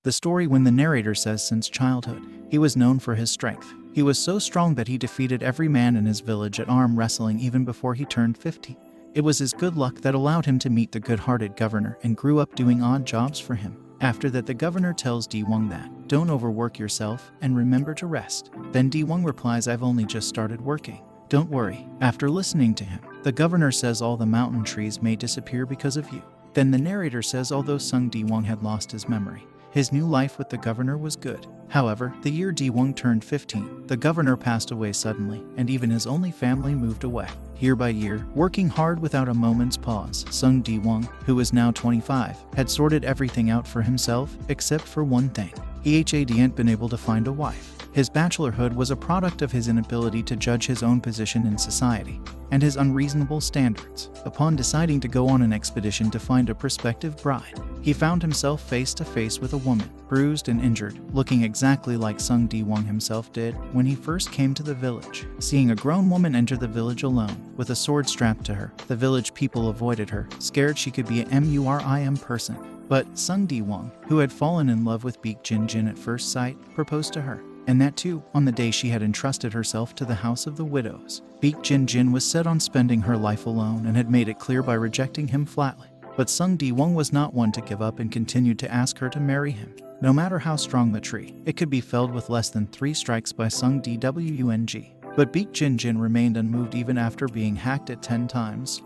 The story when the narrator says since childhood, he was known for his strength. He was so strong that he defeated every man in his village at arm wrestling even before he turned 50. It was his good luck that allowed him to meet the good-hearted governor and grew up doing odd jobs for him. After that, the governor tells Di-wung that, don't overwork yourself and remember to rest. Then Di-wung replies, I've only just started working. Don't worry. After listening to him, the governor says all the mountain trees may disappear because of you. Then the narrator says although Sung Di-wung had lost his memory, his new life with the governor was good. However, the year Di-wung turned 15, the governor passed away suddenly, and even his only family moved away. Year by year, working hard without a moment's pause, Sung Di-wung, who was now 25, had sorted everything out for himself, except for one thing. He hadn't been able to find a wife. His bachelorhood was a product of his inability to judge his own position in society, and his unreasonable standards. Upon deciding to go on an expedition to find a prospective bride, he found himself face to face with a woman, bruised and injured, looking exactly like Sung Di-wung himself did when he first came to the village. Seeing a grown woman enter the village alone, with a sword strapped to her, the village people avoided her, scared she could be a MURIM person. But Sung Di-wung, who had fallen in love with Baek Jin-jin at first sight, proposed to her. And that too, on the day she had entrusted herself to the House of the Widows. Baek Jin-jin was set on spending her life alone and had made it clear by rejecting him flatly. But Sung Di-wung was not one to give up and continued to ask her to marry him. No matter how strong the tree, it could be felled with less than 3 strikes by Sung Dwung. But Baek Jin-jin remained unmoved even after being hacked at 10 times.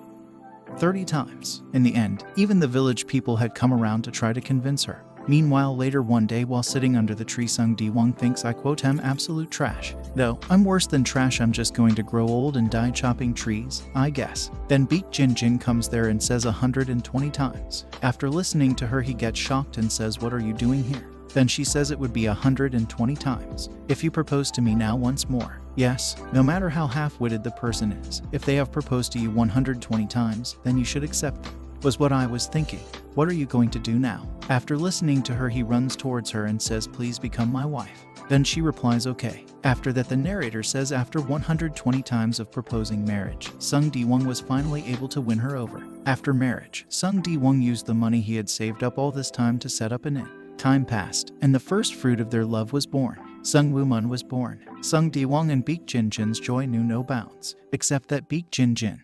30 times. In the end, even the village people had come around to try to convince her. Meanwhile, later one day while sitting under the tree, Sung Di-wung thinks, I quote, I'm absolute trash. No, I'm worse than trash, I'm just going to grow old and die chopping trees, I guess. Then Baek Jin-jin comes there and says 120 times. After listening to her, he gets shocked and says, what are you doing here? Then she says it would be 120 times. If you propose to me now once more. Yes, no matter how half-witted the person is, if they have proposed to you 120 times, then you should accept them. Was what I was thinking. What are you going to do now? After listening to her, he runs towards her and says, please become my wife. Then she replies, okay. After that, the narrator says after 120 times of proposing marriage, Sung Di-wung was finally able to win her over. After marriage, Sung Di-wung used the money he had saved up all this time to set up an inn. Time passed, and the first fruit of their love was born. Song Woo Mun was born. Sung Di-wung and Baek Jin-jin's joy knew no bounds, except that Baek Jin-jin,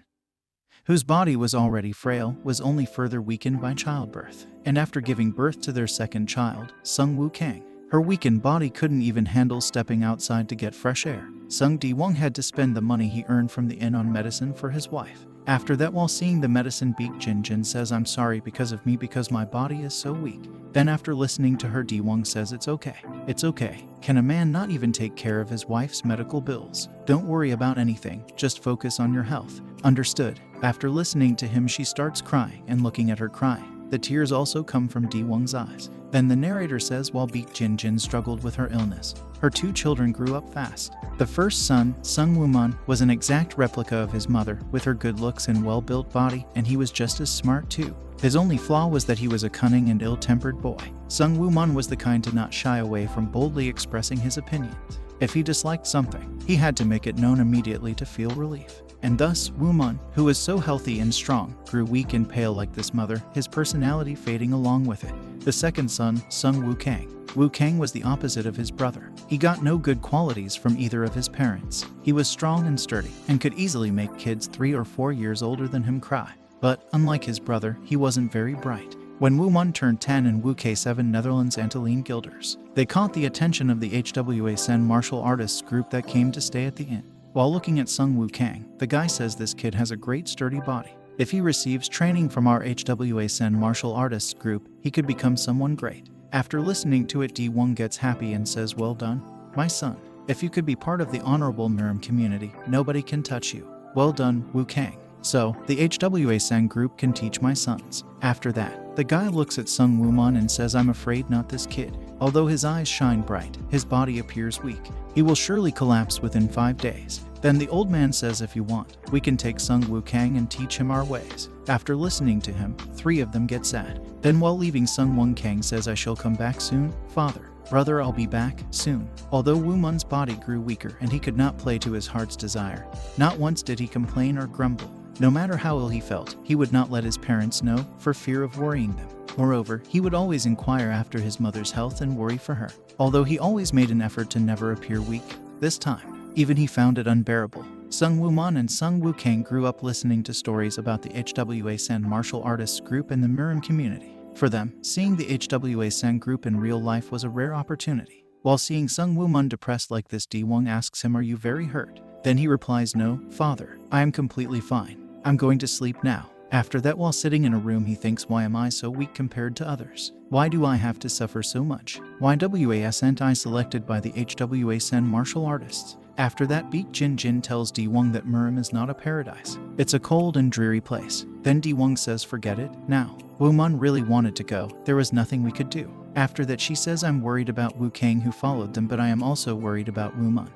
whose body was already frail, was only further weakened by childbirth. And after giving birth to their second child, Sung Woo Kang, her weakened body couldn't even handle stepping outside to get fresh air. Sung Di-wung had to spend the money he earned from the inn on medicine for his wife. After that, while seeing the medicine, Baek Jin-jin says, I'm sorry because of me, because my body is so weak. Then after listening to her, Di-wung says, it's okay. It's okay. Can a man not even take care of his wife's medical bills? Don't worry about anything, just focus on your health. Understood. After listening to him, she starts crying and looking at her crying. The tears also come from Di-wung's eyes. Then the narrator says while Baek Jin-jin struggled with her illness, her 2 children grew up fast. The first son, Song Woo Mun, was an exact replica of his mother, with her good looks and well-built body, and he was just as smart too. His only flaw was that he was a cunning and ill-tempered boy. Song Woo Mun was the kind to not shy away from boldly expressing his opinions. If he disliked something, he had to make it known immediately to feel relief. And thus, Woo Mun, who was so healthy and strong, grew weak and pale like this mother, his personality fading along with it. The second son, Sung Woo Kang. Woo Kang was the opposite of his brother. He got no good qualities from either of his parents. He was strong and sturdy, and could easily make kids 3 or 4 years older than him cry. But, unlike his brother, he wasn't very bright. When Woo Mun turned 10 and Woo K 7 Netherlands Antolline Guilders, they caught the attention of the HWA Sen martial artists group that came to stay at the inn. While looking at Sung Woo Kang, the guy says this kid has a great sturdy body. If he receives training from our HWA Sen martial artists group, he could become someone great. After listening to it, Di-wung gets happy and says, well done, my son. If you could be part of the honorable Mirim community, nobody can touch you. Well done, Woo Kang. So, the HWA Sen group can teach my sons. After that, the guy looks at Sung Woo Mun and says, I'm afraid not this kid. Although his eyes shine bright, his body appears weak. He will surely collapse within 5 days. Then the old man says, if you want, we can take Sung Woo Kang and teach him our ways. After listening to him, 3 of them get sad. Then while leaving, Sung Woo Kang says, I shall come back soon, father. Brother, I'll be back soon. Although Woo Mun's body grew weaker and he could not play to his heart's desire, not once did he complain or grumble. No matter how ill he felt, he would not let his parents know, for fear of worrying them. Moreover, he would always inquire after his mother's health and worry for her, although he always made an effort to never appear weak. This time, even he found it unbearable. Song Woo Mun and Song Woo Kang grew up listening to stories about the HWA-sen martial artists group and the Mirim community. For them, seeing the HWA-sen group in real life was a rare opportunity. While seeing Song Woo Mun depressed like this, Daewon asks him, "Are you very hurt?" Then he replies, "No, father, I am completely fine. I'm going to sleep now." After that, while sitting in a room, he thinks, "Why am I so weak compared to others? Why do I have to suffer so much? Why wasn't I selected by the HWA-sen martial artists?" After that, Baek Jin tells Daewon that Mirim is not a paradise. It's a cold and dreary place. Then Daewon says, "Forget it, now." Woo Mun really wanted to go. There was nothing we could do. After that, she says, "I'm worried about Woo Kang who followed them, but I am also worried about Woo Mun,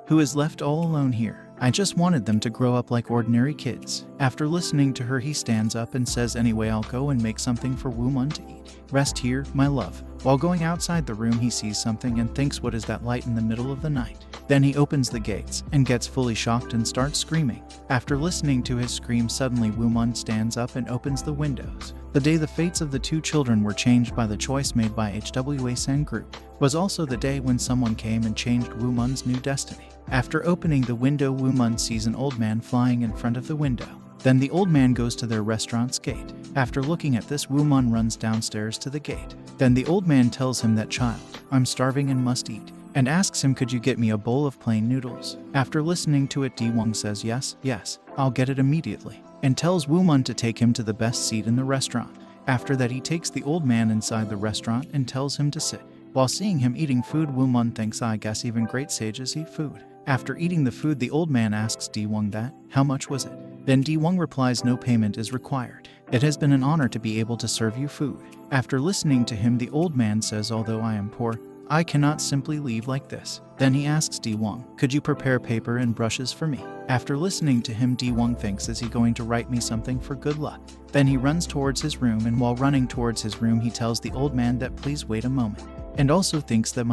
who is left all alone here. I just wanted them to grow up like ordinary kids." After listening to her, he stands up and says, "Anyway, I'll go and make something for Woo Mun to eat. Rest here, my love." While going outside the room, he sees something and thinks, "What is that light in the middle of the night?" Then he opens the gates and gets fully shocked and starts screaming. After listening to his scream, suddenly Woo Mun stands up and opens the windows. The day the fates of the two children were changed by the choice made by HWA-sen group was also the day when someone came and changed Woo Mun's new destiny. After opening the window, Woo Mun sees an old man flying in front of the window. Then the old man goes to their restaurant's gate. After looking at this, Woo Mun runs downstairs to the gate. Then the old man tells him that, "Child, I'm starving and must eat," and asks him, "Could you get me a bowl of plain noodles?" After listening to it, Daewon says, yes, I'll get it immediately," and tells Woo Mun to take him to the best seat in the restaurant. After that, he takes the old man inside the restaurant and tells him to sit. While seeing him eating food, Woo Mun thinks, "I guess even great sages eat food." After eating the food, the old man asks Daewon that, "How much was it?" Then Daewon replies, "No payment is required. It has been an honor to be able to serve you food." After listening to him, the old man says, "Although I am poor, I cannot simply leave like this." Then he asks Daewon, "Could you prepare paper and brushes for me?" After listening to him, Daewon thinks, "Is he going to write me something for good luck?" Then he runs towards his room, and while running towards his room, he tells the old man that, "Please wait a moment," and also thinks that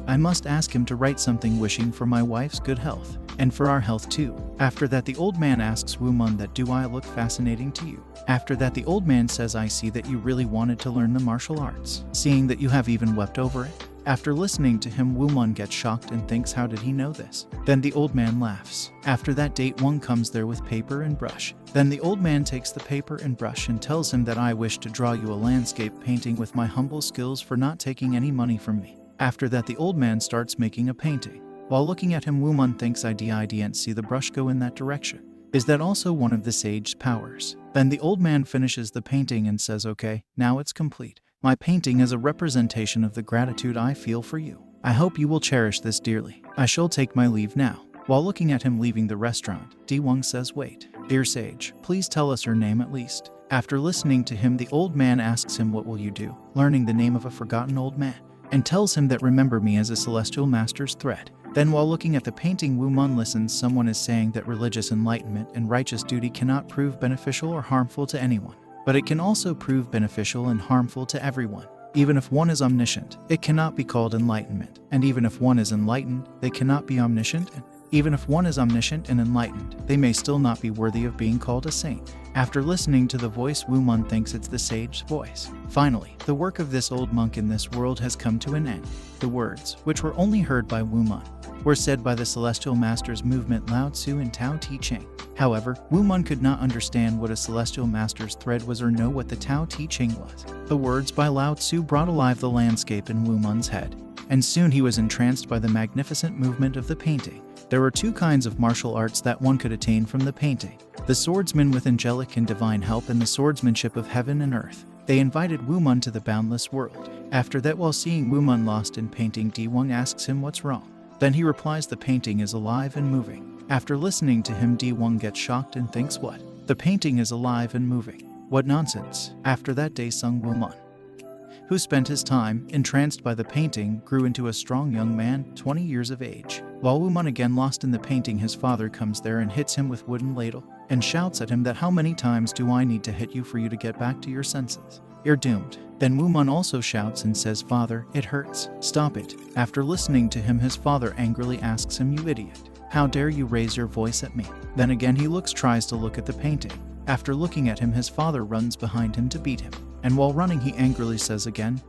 I must ask him to write something wishing for my wife's good health, and for our health too. After that, the old man asks Woo Mun that, "Do I look fascinating to you?" After that, the old man says, "I see that you really wanted to learn the martial arts, seeing that you have even wept over it." After listening to him, Woo Mun gets shocked and thinks, "How did he know this?" Then the old man laughs. After that, Daewon comes there with paper and brush. Then the old man takes the paper and brush and tells him that, "I wish to draw you a landscape painting with my humble skills for not taking any money from me." After that, the old man starts making a painting. While looking at him, Woo Mun thinks, I didn't see the brush go in that direction. Is that also one of the sage's powers?" Then the old man finishes the painting and says, "Okay, now it's complete. My painting is a representation of the gratitude I feel for you. I hope you will cherish this dearly. I shall take my leave now." While looking at him leaving the restaurant, Daewon says, "Wait, dear sage, please tell us her name at least." After listening to him, the old man asks him, "What will you do?" learning the name of a forgotten old man, and tells him that, "Remember me as a celestial master's thread." Then while looking at the painting, Woo Mun listens. Someone is saying that religious enlightenment and righteous duty cannot prove beneficial or harmful to anyone, but it can also prove beneficial and harmful to everyone. Even if one is omniscient, it cannot be called enlightenment, and even if one is enlightened, they cannot be omniscient, and even if one is omniscient and enlightened, they may still not be worthy of being called a saint. After listening to the voice, Woo Mun thinks it's the sage's voice. Finally, the work of this old monk in this world has come to an end. The words, which were only heard by Woo Mun, were said by the Celestial Master's movement Lao Tzu and Tao Te Ching. However, Woo Mun could not understand what a Celestial Master's thread was or know what the Tao Te Ching was. The words by Lao Tzu brought alive the landscape in Woo Mun's head, and soon he was entranced by the magnificent movement of the painting. There were two kinds of martial arts that one could attain from the painting: the swordsman with angelic and divine help, and the swordsmanship of heaven and earth. They invited Woo Mun to the boundless world. After that, while seeing Woo Mun lost in painting, Daewon asks him what's wrong. Then he replies the painting is alive and moving. After listening to him, Daewon gets shocked and thinks, what? The painting is alive and moving? What nonsense. After that day, Song Woo Mun, who spent his time entranced by the painting, grew into a strong young man, 20 years of age. While Woo Mun again lost in the painting, his father comes there and hits him with wooden ladle and shouts at him that, "How many times do I need to hit you for you to get back to your senses? You're doomed." Then Woo Mun also shouts and says, "Father, it hurts. Stop it." After listening to him, his father angrily asks him, "You idiot. How dare you raise your voice at me?" Then again he tries to look at the painting. After looking at him, his father runs behind him to beat him. And while running he angrily says again.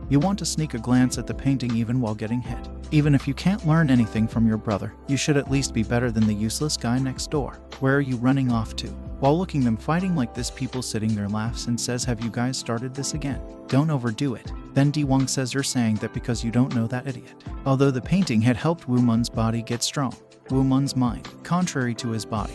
You want to sneak a glance at the painting even while getting hit. Even if you can't learn anything from your brother, you should at least be better than the useless guy next door. Where are you running off to? While looking them fighting like this, people sitting there laughs and says, have you guys started this again? Don't overdo it. Then Di-won says, you're saying that because you don't know that idiot. Although the painting had helped Woo Mun's body get strong, Woo Mun's mind, contrary to his body,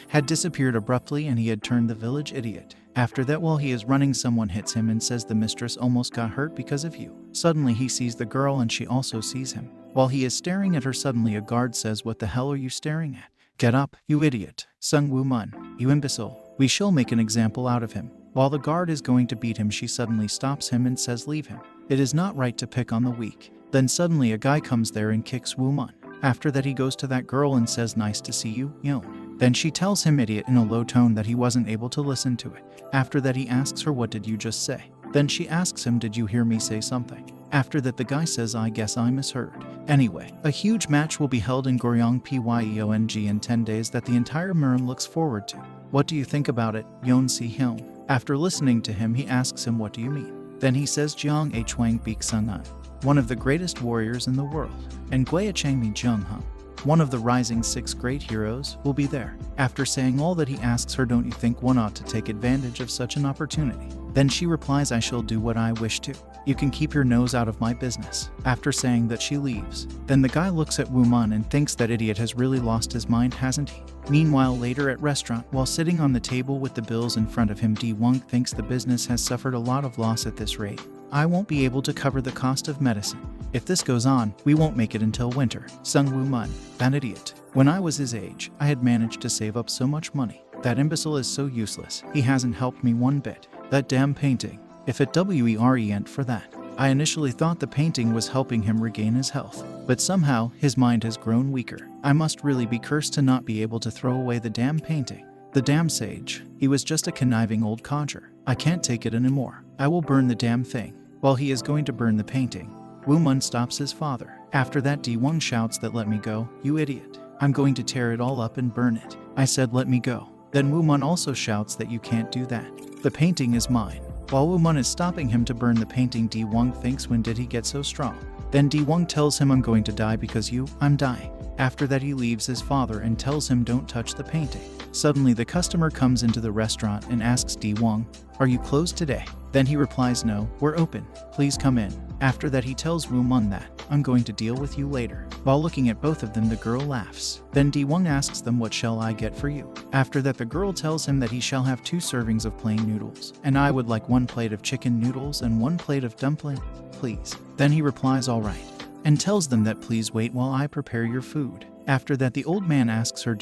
had disappeared abruptly and he had turned the village idiot. After that, while he is running, someone hits him and says the mistress almost got hurt because of you. Suddenly he sees the girl and she also sees him. While he is staring at her, suddenly a guard says, what the hell are you staring at? Get up, you idiot. Song Woo Mun, you imbecile. We shall make an example out of him. While the guard is going to beat him, she suddenly stops him and says, leave him. It is not right to pick on the weak. Then suddenly a guy comes there and kicks Woo Mun. After that he goes to that girl and says, nice to see you, Yeon. Then she tells him idiot in a low tone that he wasn't able to listen to it. After that he asks her, what did you just say? Then she asks him, did you hear me say something? After that the guy says, I guess I misheard. Anyway, a huge match will be held in Goryeo Pyongyang in 10 days that the entire Murin looks forward to. What do you think about it, Yeon Si-hyun? After listening to him he asks him, what do you mean? Then he says, Jeong A Chwang Beek Sung-un, one of the greatest warriors in the world, and Gwae Chang Mi Jung-hun, one of the rising 6 great heroes, will be there. After saying all that he asks her, don't you think one ought to take advantage of such an opportunity? Then she replies, I shall do what I wish to. You can keep your nose out of my business. After saying that she leaves. Then the guy looks at Woo Mun and thinks that idiot has really lost his mind, hasn't he? Meanwhile, later at restaurant, while sitting on the table with the bills in front of him, Di-won thinks the business has suffered a lot of loss at this rate. I won't be able to cover the cost of medicine. If this goes on, we won't make it until winter. Song Woo Mun, an idiot. When I was his age, I had managed to save up so much money. That imbecile is so useless. He hasn't helped me one bit. That damn painting. If it weren't for that. I initially thought the painting was helping him regain his health, but somehow his mind has grown weaker. I must really be cursed to not be able to throw away the damn painting. The damn sage. He was just a conniving old codger. I can't take it anymore. I will burn the damn thing. While he is going to burn the painting, Woo Mun stops his father. After that, Di-won shouts that let me go, you idiot. I'm going to tear it all up and burn it. I said let me go. Then Woo Mun also shouts that you can't do that. The painting is mine. While Woo Mun is stopping him to burn the painting, Di-won thinks, when did he get so strong? Then Di-won tells him, I'm going to die because I'm dying. After that he leaves his father and tells him don't touch the painting. Suddenly the customer comes into the restaurant and asks Di-won, are you closed today? Then he replies, no, we're open. Please come in. After that he tells Woo Mun that, I'm going to deal with you later. While looking at both of them, the girl laughs. Then Di-won asks them, what shall I get for you? After that the girl tells him that he shall have 2 servings of plain noodles, and I would like 1 plate of chicken noodles and 1 plate of dumpling, please. Then he replies, all right, and tells them that please wait while I prepare your food. After that the old man asks her,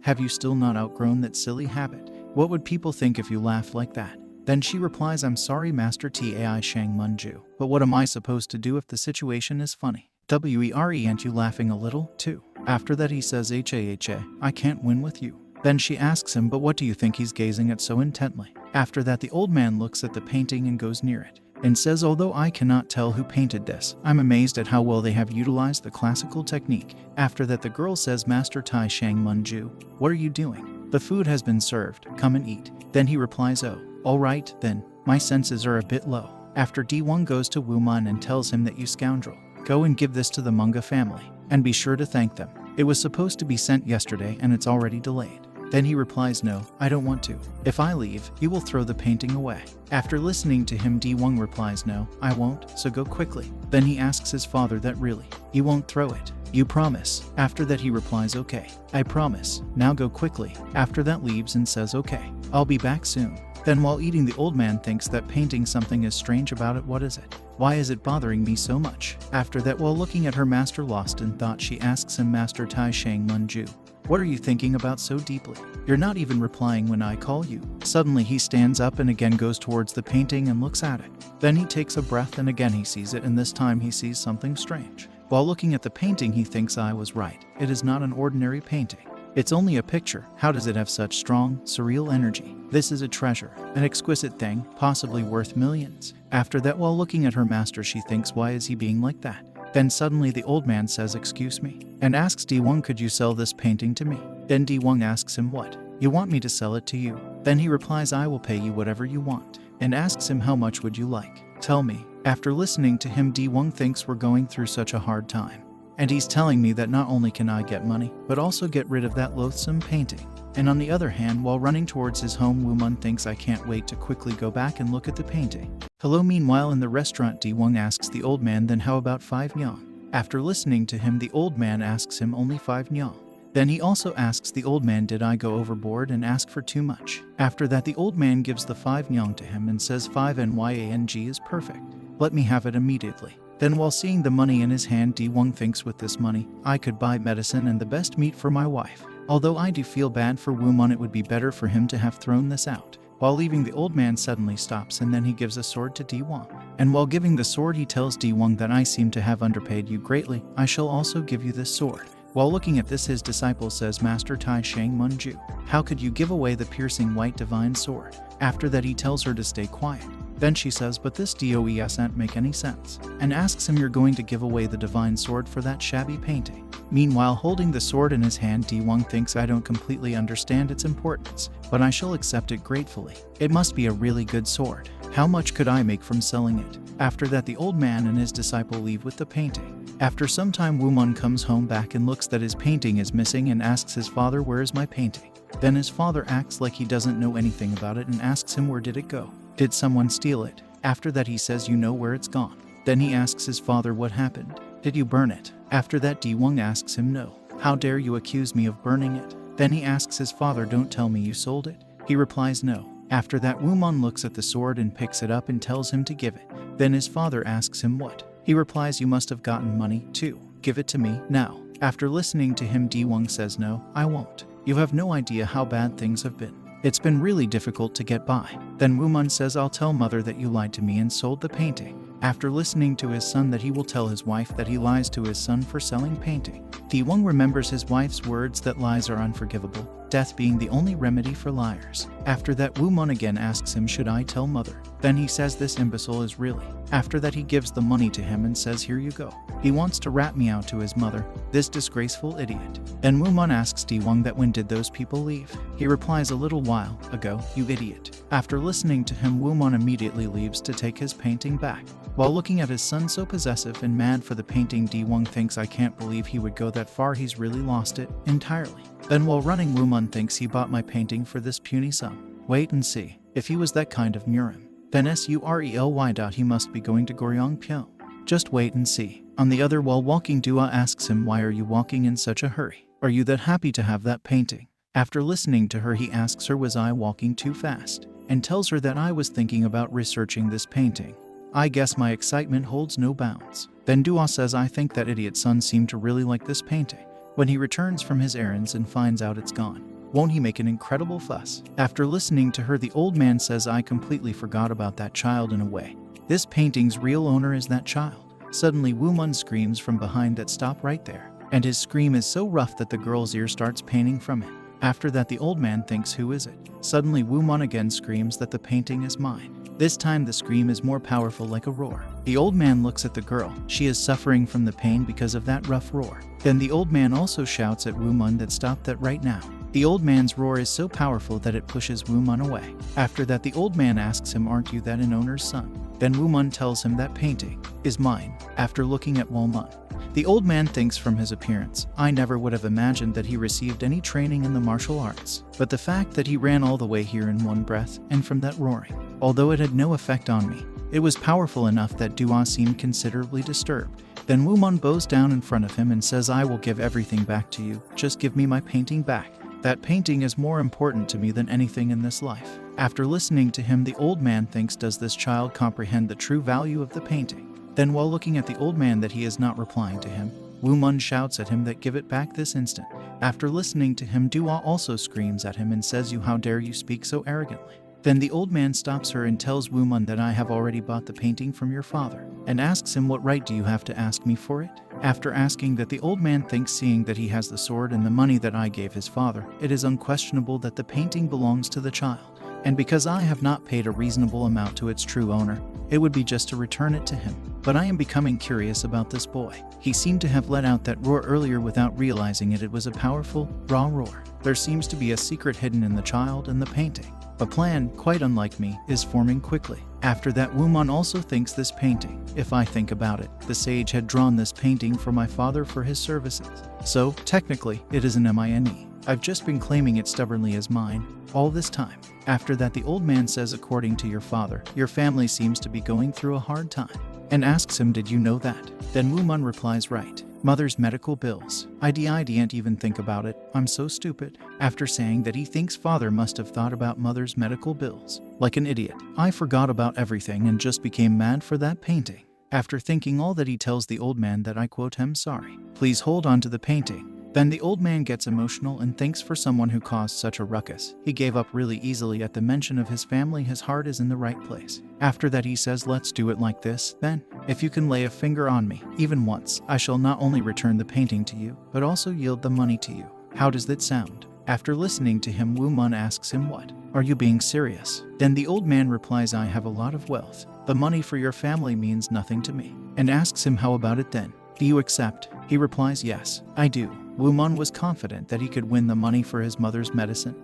have you still not outgrown that silly habit? What would people think if you laughed like that? Then she replies, I'm sorry Master Tai Shang Munju, but what am I supposed to do if the situation is funny? Aren't you laughing a little, too? After that he says, I can't win with you. Then she asks him, but what do you think he's gazing at so intently? After that the old man looks at the painting and goes near it, and says, although I cannot tell who painted this, I'm amazed at how well they have utilized the classical technique. After that the girl says, Master Tai Shang Munju, what are you doing? The food has been served, come and eat. Then he replies, oh, all right, then, my senses are a bit low. After Di-won goes to Woo Mun and tells him that you scoundrel, go and give this to the Manga family, and be sure to thank them. It was supposed to be sent yesterday and it's already delayed. Then he replies, no, I don't want to. If I leave, you will throw the painting away. After listening to him, Di-won replies, no, I won't, so go quickly. Then he asks his father that really, you won't throw it. You promise? After that he replies, okay, I promise, now go quickly. After that leaves and says, okay, I'll be back soon. Then while eating, the old man thinks that painting something is strange about it. What is it? Why is it bothering me so much? After that, while looking at her master lost in thought, she asks him, Master Tai Shang Munju, what are you thinking about so deeply? You're not even replying when I call you. Suddenly he stands up and again goes towards the painting and looks at it. Then he takes a breath and again he sees it, and this time he sees something strange. While looking at the painting he thinks, I was right. It is not an ordinary painting. It's only a picture. How does it have such strong, surreal energy? This is a treasure, an exquisite thing, possibly worth millions. After that, while looking at her master, she thinks, why is he being like that? Then suddenly the old man says, excuse me, and asks Di-won, could you sell this painting to me? Then Di-won asks him, what? You want me to sell it to you? Then he replies, I will pay you whatever you want, and asks him, how much would you like? Tell me. After listening to him, Di-won thinks we're going through such a hard time. And he's telling me that not only can I get money, but also get rid of that loathsome painting. And on the other hand, while running towards his home, Woo Mun thinks I can't wait to quickly go back and look at the painting. Hello. Meanwhile, in the restaurant, Di-won asks the old man, then how about 5 nyong? After listening to him, the old man asks him only 5 nyong. Then he also asks the old man, did I go overboard and ask for too much? After that, the old man gives the 5 nyong to him and says 5 nyang is perfect. Let me have it immediately. Then while seeing the money in his hand, Di-won thinks with this money, I could buy medicine and the best meat for my wife. Although I do feel bad for Woo Mun, it would be better for him to have thrown this out. While leaving, the old man suddenly stops and then he gives a sword to Di-won. And while giving the sword, he tells Di-won that I seem to have underpaid you greatly. I shall also give you this sword. While looking at this, his disciple says, Master Tai Shang Mun-ju, how could you give away the piercing white divine sword? After that, he tells her to stay quiet. Then she says, but this doesn't make any sense, and asks him, you're going to give away the divine sword for that shabby painting? Meanwhile, holding the sword in his hand, Di-won thinks I don't completely understand its importance, but I shall accept it gratefully. It must be a really good sword. How much could I make from selling it? After that, the old man and his disciple leave with the painting. After some time, Woo Mun comes home back and looks that his painting is missing and asks his father, where is my painting? Then his father acts like he doesn't know anything about it and asks him, where did it go? Did someone steal it? After that, he says, you know where it's gone. Then he asks his father, what happened? Did you burn it? After that, Di-won asks him, no. How dare you accuse me of burning it? Then he asks his father, don't tell me you sold it. He replies, no. After that, Woo Mun looks at the sword and picks it up and tells him to give it. Then his father asks him what? He replies, you must have gotten money too. Give it to me now. After listening to him, Di-won says, no, I won't. You have no idea how bad things have been. It's been really difficult to get by. Then Woo Mun says, I'll tell mother that you lied to me and sold the painting. After listening to his son, that he will tell his wife that he lies to his son for selling painting. Di-won remembers his wife's words that lies are unforgivable, death being the only remedy for liars. After that, Woo Mun again asks him, should I tell mother? Then he says, this imbecile is really. After that, he gives the money to him and says, here you go. He wants to rat me out to his mother, this disgraceful idiot. Then Woo Mun asks Di-won that when did those people leave? He replies, a little while ago, you idiot. After listening to him, Woo Mun immediately leaves to take his painting back. While looking at his son so possessive and mad for the painting, Di-won thinks I can't believe he would go that far, he's really lost it entirely. Then while running, Woo Mun thinks he bought my painting for this puny sum. Wait and see, if he was that kind of Murim. Then Surely. He must be going to Goryongpyeong. Just wait and see. On the other, while walking, Dua asks him, why are you walking in such a hurry? Are you that happy to have that painting? After listening to her, he asks her, was I walking too fast? And tells her that I was thinking about researching this painting. I guess my excitement holds no bounds. Then Dua says, I think that idiot son seemed to really like this painting. When he returns from his errands and finds out it's gone, won't he make an incredible fuss? After listening to her, the old man says, I completely forgot about that child in a way. This painting's real owner is that child. Suddenly, Woo Mun screams from behind that stop right there. And his scream is so rough that the girl's ear starts paining from it. After that, the old man thinks, who is it? Suddenly, Woo Mun again screams that the painting is mine. This time, the scream is more powerful, like a roar. The old man looks at the girl. She is suffering from the pain because of that rough roar. Then the old man also shouts at Woo Mun that stop that right now. The old man's roar is so powerful that it pushes Woo Mun away. After that, the old man asks him, aren't you that owner's son? Then Woo Mun tells him that painting is mine. After looking at Woo Mun, the old man thinks from his appearance, I never would have imagined that he received any training in the martial arts. But the fact that he ran all the way here in one breath, and from that roaring, although it had no effect on me, it was powerful enough that Dua seemed considerably disturbed. Then Woo Mun bows down in front of him and says, I will give everything back to you, just give me my painting back. That painting is more important to me than anything in this life. After listening to him, the old man thinks, does this child comprehend the true value of the painting? Then while looking at the old man that he is not replying to him, Woo Mun shouts at him that give it back this instant. After listening to him, Dua also screams at him and says, you, how dare you speak so arrogantly? Then the old man stops her and tells Woo Mun that I have already bought the painting from your father, and asks him, what right do you have to ask me for it? After asking that, the old man thinks, seeing that he has the sword and the money that I gave his father, it is unquestionable that the painting belongs to the child. And because I have not paid a reasonable amount to its true owner, it would be just to return it to him. But I am becoming curious about this boy. He seemed to have let out that roar earlier without realizing it. It was a powerful, raw roar. There seems to be a secret hidden in the child and the painting. A plan, quite unlike me, is forming quickly. After that, Woo Mun also thinks this painting. If I think about it, the sage had drawn this painting for my father for his services. So, technically, it is an mine. I've just been claiming it stubbornly as mine all this time. After that, the old man says, according to your father, your family seems to be going through a hard time, and asks him, did you know that? Then Woo Mun replies, right. Mother's medical bills. I didn't even think about it. I'm so stupid. After saying that he thinks father must have thought about mother's medical bills. Like an idiot, I forgot about everything and just became mad for that painting. After thinking all that, he tells the old man that I quote, I'm sorry. Please hold on to the painting. Then the old man gets emotional and thinks for someone who caused such a ruckus, he gave up really easily at the mention of his family. His heart is in the right place. After that, he says, let's do it like this, then. If you can lay a finger on me, even once, I shall not only return the painting to you, but also yield the money to you. How does that sound? After listening to him, Woo Mun asks him, what? Are you being serious? Then the old man replies, I have a lot of wealth. The money for your family means nothing to me. And asks him, how about it then? Do you accept? He replies, yes, I do. Woo Mun was confident that he could win the money for his mother's medicine.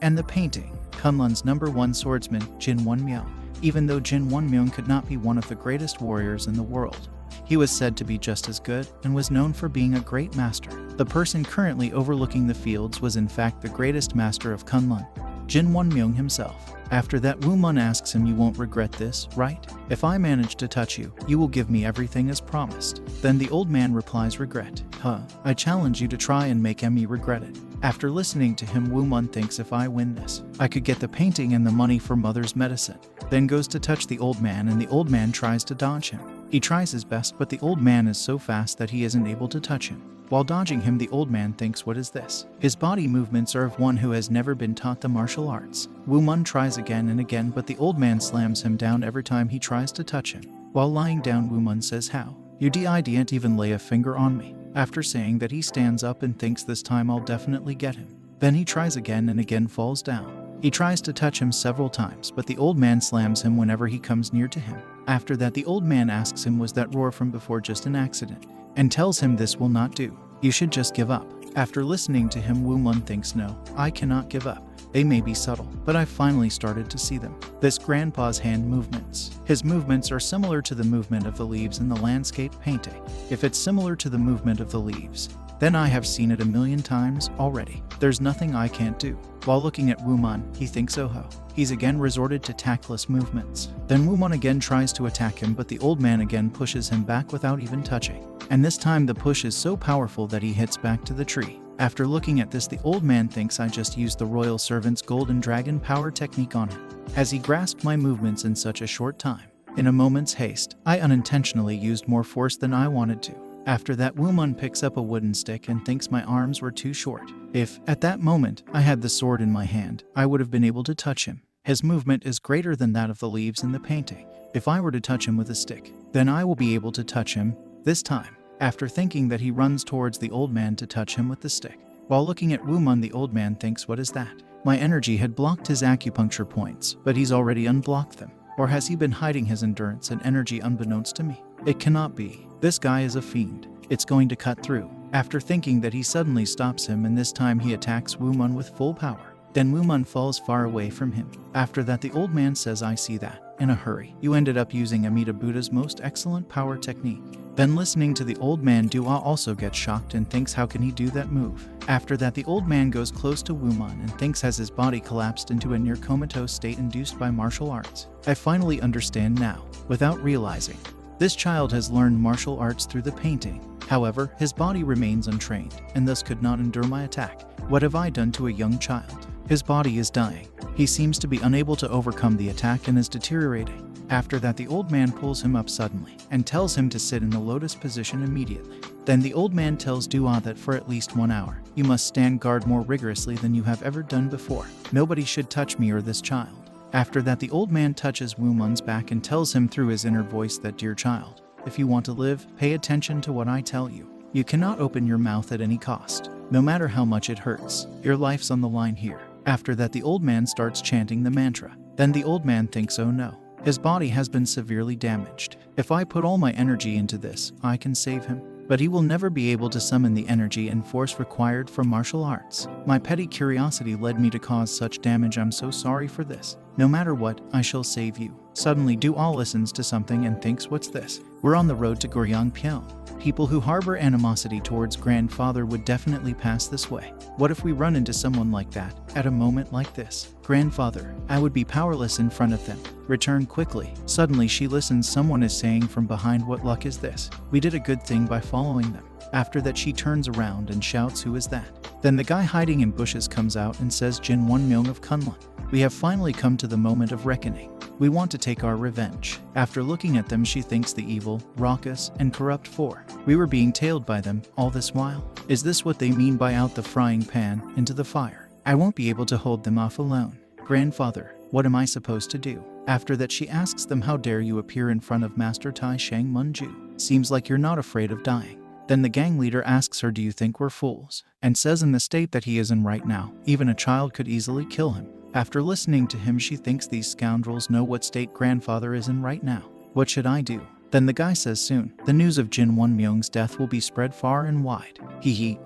And the painting, Kunlun's #1 swordsman, Jin Won-myung. Even though Jin Won-myung could not be one of the greatest warriors in the world, he was said to be just as good and was known for being a great master. The person currently overlooking the fields was in fact the greatest master of Kunlun, Jin Won-myung himself. After that, Woo Mun asks him, you won't regret this, right? If I manage to touch you, you will give me everything as promised. Then the old man replies, regret? Huh, I challenge you to try and make me regret it. After listening to him, Woo Mun thinks, if I win this, I could get the painting and the money for mother's medicine. Then goes to touch the old man, and the old man tries to dodge him. He tries his best, but the old man is so fast that he isn't able to touch him. While dodging him, the old man thinks, what is this? His body movements are of one who has never been taught the martial arts. Woo Mun tries again and again, but the old man slams him down every time he tries to touch him. While lying down, Woo Mun says, how? You didn't even lay a finger on me. After saying that, he stands up and thinks, this time I'll definitely get him. Then he tries again and again, falls down. He tries to touch him several times, but the old man slams him whenever he comes near to him. After that, the old man asks him, was that roar from before just an accident? And tells him this will not do. You should just give up. After listening to him, Woo Mun thinks, no, I cannot give up. They may be subtle, but I finally started to see them. This grandpa's hand movements. His movements are similar to the movement of the leaves in the landscape painting. If it's similar to the movement of the leaves, then I have seen it a million times already. There's nothing I can't do. While looking at Woo Mun, he thinks, oh ho. He's again resorted to tactless movements. Then Woo Mun again tries to attack him, but the old man again pushes him back without even touching. And this time the push is so powerful that he hits back to the tree. After looking at this, the old man thinks, I just used the royal servant's golden dragon power technique on him. Has he grasped my movements in such a short time? In a moment's haste, I unintentionally used more force than I wanted to. After that, Woo Mun picks up a wooden stick and thinks my arms were too short. If, at that moment, I had the sword in my hand, I would have been able to touch him. His movement is greater than that of the leaves in the painting. If I were to touch him with a stick, then I will be able to touch him this time. After thinking that, he runs towards the old man to touch him with the stick. While looking at Woo Mun, the old man thinks, what is that? My energy had blocked his acupuncture points, but he's already unblocked them. Or has he been hiding his endurance and energy unbeknownst to me? It cannot be. This guy is a fiend. It's going to cut through. After thinking that, he suddenly stops him, and this time he attacks Woo Mun with full power. Then Woo Mun falls far away from him. After that, the old man says, I see that. In a hurry, you ended up using Amida Buddha's most excellent power technique. Then listening to the old man, Dua also gets shocked and thinks, how can he do that move? After that, the old man goes close to Woo Mun and thinks, has his body collapsed into a near comatose state induced by martial arts? I finally understand now, without realizing. This child has learned martial arts through the painting. However, his body remains untrained, and thus could not endure my attack. What have I done to a young child? His body is dying. He seems to be unable to overcome the attack and is deteriorating. After that, the old man pulls him up suddenly and tells him to sit in the lotus position immediately. Then the old man tells Dua that for at least 1 hour, you must stand guard more rigorously than you have ever done before. Nobody should touch me or this child. After that, the old man touches Woo Mun's back and tells him through his inner voice that, dear child, if you want to live, pay attention to what I tell you. You cannot open your mouth at any cost, no matter how much it hurts. Your life's on the line here. After that, the old man starts chanting the mantra. Then the old man thinks, oh no, his body has been severely damaged. If I put all my energy into this, I can save him. but he will never be able to summon the energy and force required for martial arts. My petty curiosity led me to cause such damage. I'm so sorry for this. No matter what, I shall save you. Suddenly Do-ah listens to something and thinks, what's this? We're on the road to Goryangpyeong. People who harbor animosity towards grandfather would definitely pass this way. What if we run into someone like that at a moment like this? Grandfather, I would be powerless in front of them. Return quickly. Suddenly she listens. Someone is saying from behind, what luck is this? We did a good thing by following them. After that she turns around and shouts, who is that? Then the guy hiding in bushes comes out and says, Jin Won-myung of Kunlun. We have finally come to the moment of reckoning. We want to take our revenge. After looking at them she thinks the evil, raucous, and corrupt four. We were being tailed by them all this while. Is this what they mean by out the frying pan into the fire? I won't be able to hold them off alone. Grandfather, what am I supposed to do? After that she asks them, how dare you appear in front of Master Tai Shang Munju? Seems like you're not afraid of dying. Then the gang leader asks her, do you think we're fools? And says in the state that he is in right now, even a child could easily kill him. After listening to him she thinks these scoundrels know what state grandfather is in right now. What should I do? Then the guy says, soon, the news of Jin Won-myung's death will be spread far and wide.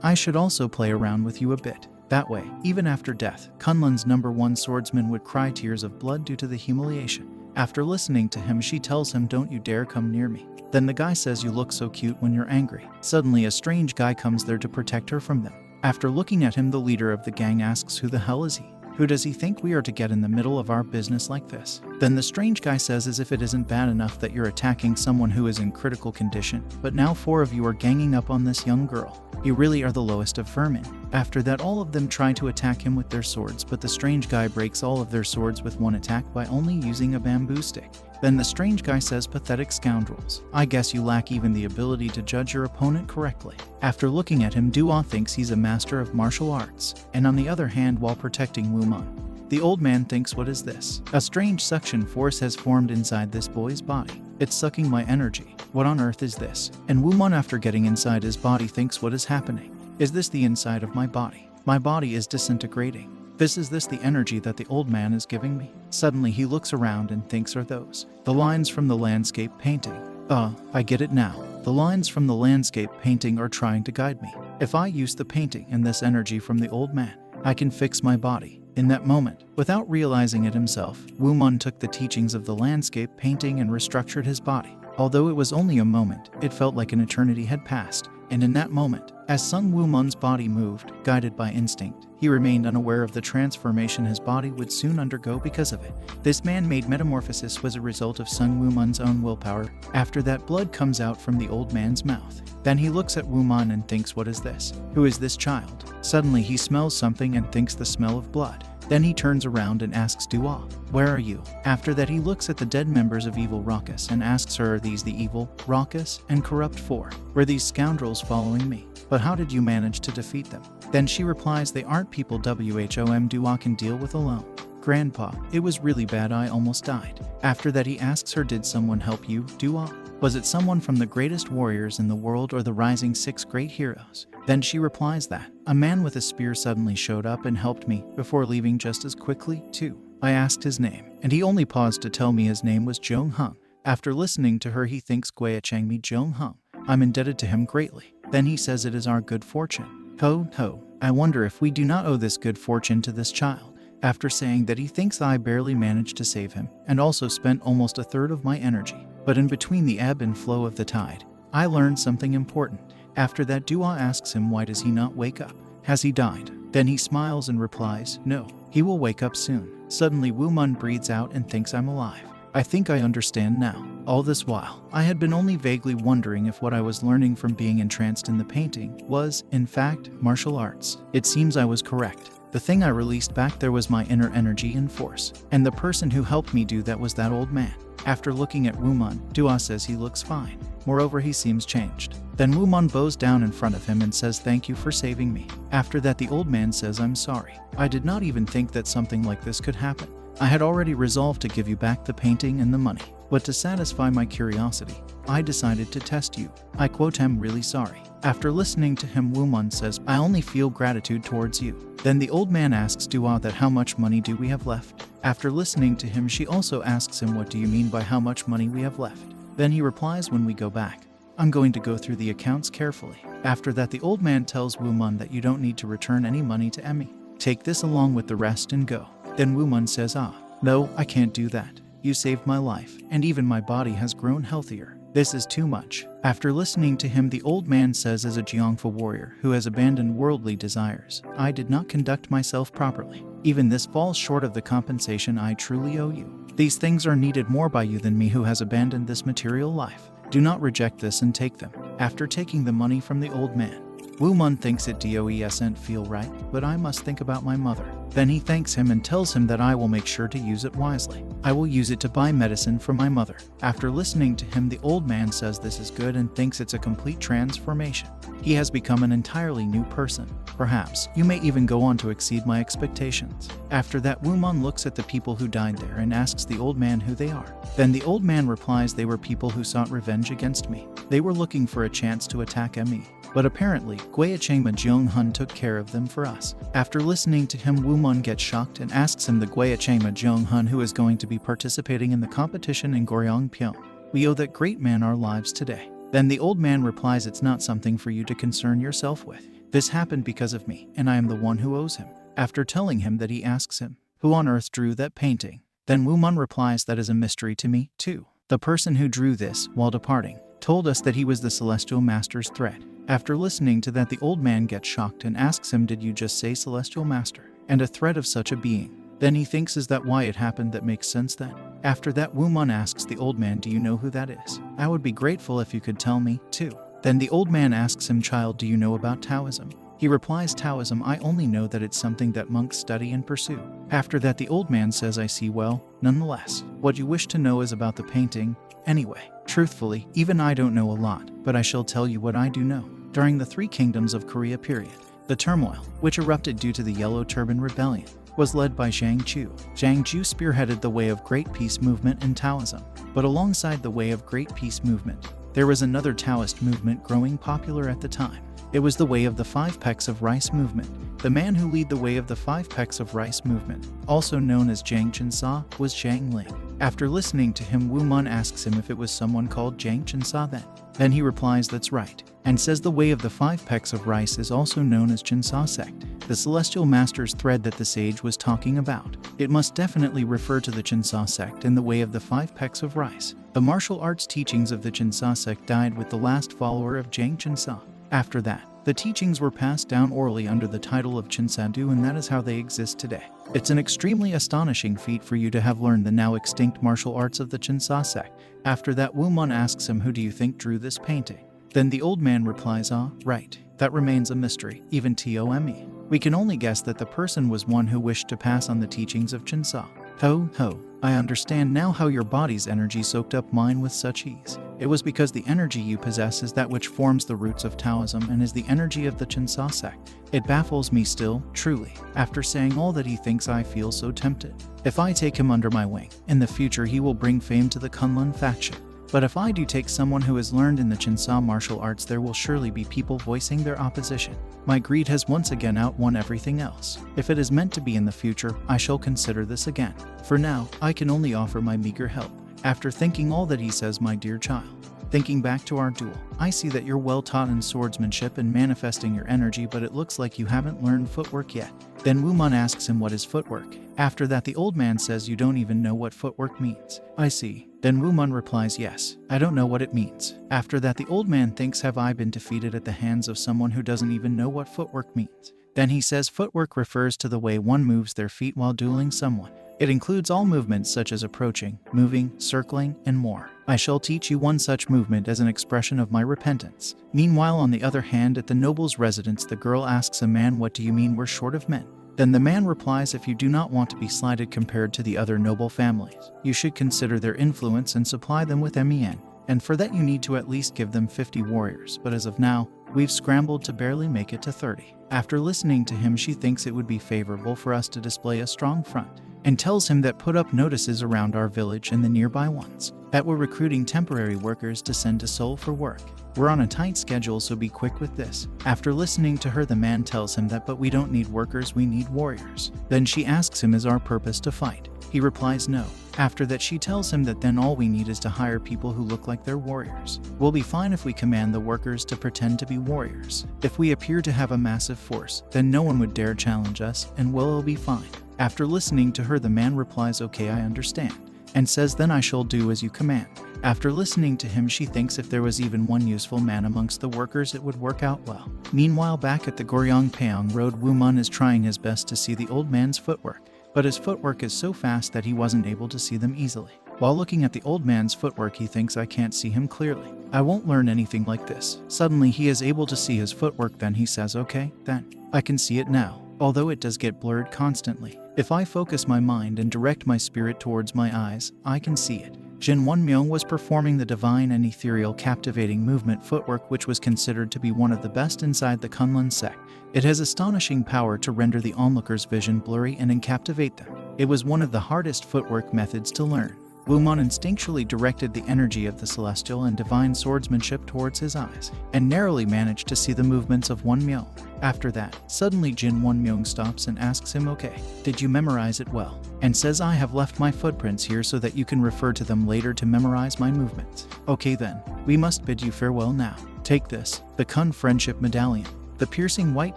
I should also play around with you a bit. That way, even after death, Kunlun's #1 swordsman would cry tears of blood due to the humiliation. After listening to him she tells him, don't you dare come near me. Then the guy says, you look so cute when you're angry. Suddenly a strange guy comes there to protect her from them. After looking at him the leader of the gang asks, who the hell is he? Who does he think we are to get in the middle of our business like this? Then the strange guy says, as if it isn't bad enough that you're attacking someone who is in critical condition, but now 4 of you are ganging up on this young girl. You really are the lowest of vermin. After that all of them try to attack him with their swords, but the strange guy breaks all of their swords with one attack by only using a bamboo stick. Then the strange guy says, pathetic scoundrels. I guess you lack even the ability to judge your opponent correctly. After looking at him, Do-ah thinks he's a master of martial arts, and on the other hand, while protecting Woo Mun, the old man thinks, what is this? A strange suction force has formed inside this boy's body. It's sucking my energy. What on earth is this? And Woo Mun, after getting inside his body, thinks, what is happening? Is this the inside of my body? My body is disintegrating. Is this the energy that the old man is giving me? Suddenly he looks around and thinks, are those the lines from the landscape painting? I get it now. The lines from the landscape painting are trying to guide me. If I use the painting and this energy from the old man, I can fix my body. In that moment, without realizing it himself, Woo Mun took the teachings of the landscape painting and restructured his body. Although it was only a moment, it felt like an eternity had passed. And in that moment, as Song Woo Mun's body moved, guided by instinct, he remained unaware of the transformation his body would soon undergo because of it. This man-made metamorphosis was a result of Song Woo Mun's own willpower. After that, blood comes out from the old man's mouth. Then he looks at Woo Mun and thinks, what is this? Who is this child? Suddenly he smells something and thinks the smell of blood. Then he turns around and asks Do-ah, where are you? After that he looks at the dead members of Evil Raucous and asks her, are these the evil, raucous, and corrupt four? Were these scoundrels following me? But how did you manage to defeat them? Then she replies, they aren't people whom Do-ah can deal with alone. Grandpa, it was really bad, I almost died. After that he asks her, did someone help you, Do-ah? Was it someone from the greatest warriors in the world or the rising 6 great heroes? Then she replies that a man with a spear suddenly showed up and helped me before leaving just as quickly, too. I asked his name, and he only paused to tell me his name was Jong Hung. After listening to her, he thinks Gui Changmi Jong Hung. I'm indebted to him greatly. Then he says it is our good fortune. Ho, I wonder if we do not owe this good fortune to this child. After saying that, he thinks I barely managed to save him, and also spent almost a third of my energy. But in between the ebb and flow of the tide, I learned something important. After that, Do-ah asks him, why does he not wake up? Has he died? Then he smiles and replies, no, he will wake up soon. Suddenly Woo Mun breathes out and thinks, I'm alive. I think I understand now. All this while, I had been only vaguely wondering if what I was learning from being entranced in the painting was, in fact, martial arts. It seems I was correct. The thing I released back there was my inner energy and force. And the person who helped me do that was that old man. After looking at Woo Mun, Do-ah says he looks fine. Moreover, he seems changed. Then Woo Mun bows down in front of him and says, thank you for saving me. After that, the old man says, I'm sorry. I did not even think that something like this could happen. I had already resolved to give you back the painting and the money. But to satisfy my curiosity, I decided to test you. I quote, I'm really sorry. After listening to him, Woo Mun says, I only feel gratitude towards you. Then the old man asks Do-ah that how much money do we have left? After listening to him, she also asks him, what do you mean by how much money we have left? Then he replies, when we go back, I'm going to go through the accounts carefully. After that, the old man tells Woo Mun that you don't need to return any money to Emmy. Take this along with the rest and go. Then Woo Mun says, no, I can't do that. You saved my life, and even my body has grown healthier. This is too much. After listening to him, the old man says, as a Jeongfa warrior who has abandoned worldly desires, I did not conduct myself properly. Even this falls short of the compensation I truly owe you. These things are needed more by you than me who has abandoned this material life. Do not reject this and take them. After taking the money from the old man, Woo Mun thinks it doesn't feel right, but I must think about my mother. Then he thanks him and tells him that I will make sure to use it wisely. I will use it to buy medicine for my mother. After listening to him, the old man says this is good and thinks it's a complete transformation. He has become an entirely new person. Perhaps you may even go on to exceed my expectations. After that, Woo Mun looks at the people who died there and asks the old man who they are. Then the old man replies, they were people who sought revenge against me. They were looking for a chance to attack me. But apparently, Gwaechangma Jeonghun took care of them for us. After listening to him, Woo Mun gets shocked and asks him the Gwaechangma Jeonghun who is going to be participating in the competition in Goryongpyeong. We owe that great man our lives today. Then the old man replies, it's not something for you to concern yourself with. This happened because of me, and I am the one who owes him. After telling him that, he asks him, who on earth drew that painting? Then Woo Mun replies, that is a mystery to me, too. The person who drew this, while departing, told us that he was the Celestial Master's thread. After listening to that, the old man gets shocked and asks him, did you just say Celestial Master? And a thread of such a being? Then he thinks, is that why it happened? That makes sense then. After that, Woo Mun asks the old man, do you know who that is? I would be grateful if you could tell me, too. Then the old man asks him, child, do you know about Taoism? He replies, Taoism, I only know that it's something that monks study and pursue. After that, the old man says, I see well, nonetheless. What you wish to know is about the painting. Anyway, truthfully, even I don't know a lot, but I shall tell you what I do know. During the Three Kingdoms of Korea period, the turmoil, which erupted due to the Yellow Turban Rebellion, was led by Zhang Ju. Zhang Ju spearheaded the Way of Great Peace movement in Taoism. But alongside the Way of Great Peace movement, there was another Taoist movement growing popular at the time. It was the Way of the Five Pecks of Rice movement. The man who led the Way of the Five Pecks of Rice movement, also known as Jang Chinsa, was Zhang Ling. After listening to him, Woo Mun asks him if it was someone called Jang Chinsa then. Then he replies, that's right, and says the Way of the Five Pecks of Rice is also known as Chinsa sect, the Celestial Master's thread that the sage was talking about. It must definitely refer to the Chinsa sect and the Way of the Five Pecks of Rice. The martial arts teachings of the Chinsa sect died with the last follower of Jang Chinsa. After that, the teachings were passed down orally under the title of Chinsadu, and that is how they exist today. It's an extremely astonishing feat for you to have learned the now extinct martial arts of the Chinsa sect. After that, Woo Mun asks him, who do you think drew this painting? Then the old man replies, right. That remains a mystery, even Tome. We can only guess that the person was one who wished to pass on the teachings of Chinsa. Ho, I understand now how your body's energy soaked up mine with such ease. It was because the energy you possess is that which forms the roots of Taoism and is the energy of the Chinsa sect. It baffles me still, truly. After saying all that, he thinks I feel so tempted. If I take him under my wing, in the future he will bring fame to the Kunlun faction. But if I do take someone who has learned in the Chinsa martial arts, there will surely be people voicing their opposition. My greed has once again outwon everything else. If it is meant to be in the future, I shall consider this again. For now, I can only offer my meager help. After thinking all that, he says, my dear child, thinking back to our duel, I see that you're well taught in swordsmanship and manifesting your energy, but it looks like you haven't learned footwork yet. Then Woo Mun asks him what is footwork. After that, the old man says, you don't even know what footwork means. I see. Then Woo Mun replies, yes, I don't know what it means. After that, the old man thinks, have I been defeated at the hands of someone who doesn't even know what footwork means? Then he says, footwork refers to the way one moves their feet while dueling someone. It includes all movements such as approaching, moving, circling, and more. I shall teach you one such movement as an expression of my repentance. Meanwhile, on the other hand, at the noble's residence, the girl asks a man, what do you mean we're short of men? Then the man replies, if you do not want to be slighted compared to the other noble families, you should consider their influence and supply them with men. And for that you need to at least give them 50 warriors, but as of now, we've scrambled to barely make it to 30. After listening to him, she thinks it would be favorable for us to display a strong front, and tells him that put up notices around our village and the nearby ones, that we're recruiting temporary workers to send to Seoul for work. We're on a tight schedule, so be quick with this. After listening to her, the man tells him that, but we don't need workers, we need warriors. Then she asks him, is our purpose to fight? He replies no. After that, she tells him that then all we need is to hire people who look like they're warriors. We'll be fine if we command the workers to pretend to be warriors. If we appear to have a massive force, then no one would dare challenge us, and we'll be fine. After listening to her, the man replies, okay, I understand, and says, then I shall do as you command. After listening to him, she thinks if there was even one useful man amongst the workers, it would work out well. Meanwhile, back at the Goryongpyeong Road, Woo Mun is trying his best to see the old man's footwork, but his footwork is so fast that he wasn't able to see them easily. While looking at the old man's footwork, he thinks, I can't see him clearly. I won't learn anything like this. Suddenly, he is able to see his footwork. Then he says, okay, then. I can see it now, although it does get blurred constantly. If I focus my mind and direct my spirit towards my eyes, I can see it. Jin Won-myung was performing the divine and ethereal captivating movement footwork, which was considered to be one of the best inside the Kunlun sect. It has astonishing power to render the onlooker's vision blurry and captivate them. It was one of the hardest footwork methods to learn. Woo Mun instinctually directed the energy of the celestial and divine swordsmanship towards his eyes, and narrowly managed to see the movements of Won-myung. After that, suddenly Jin Won-myung stops and asks him, okay, did you memorize it well? And says, I have left my footprints here so that you can refer to them later to memorize my movements. Okay then, we must bid you farewell now. Take this, the Kun Friendship Medallion. The piercing white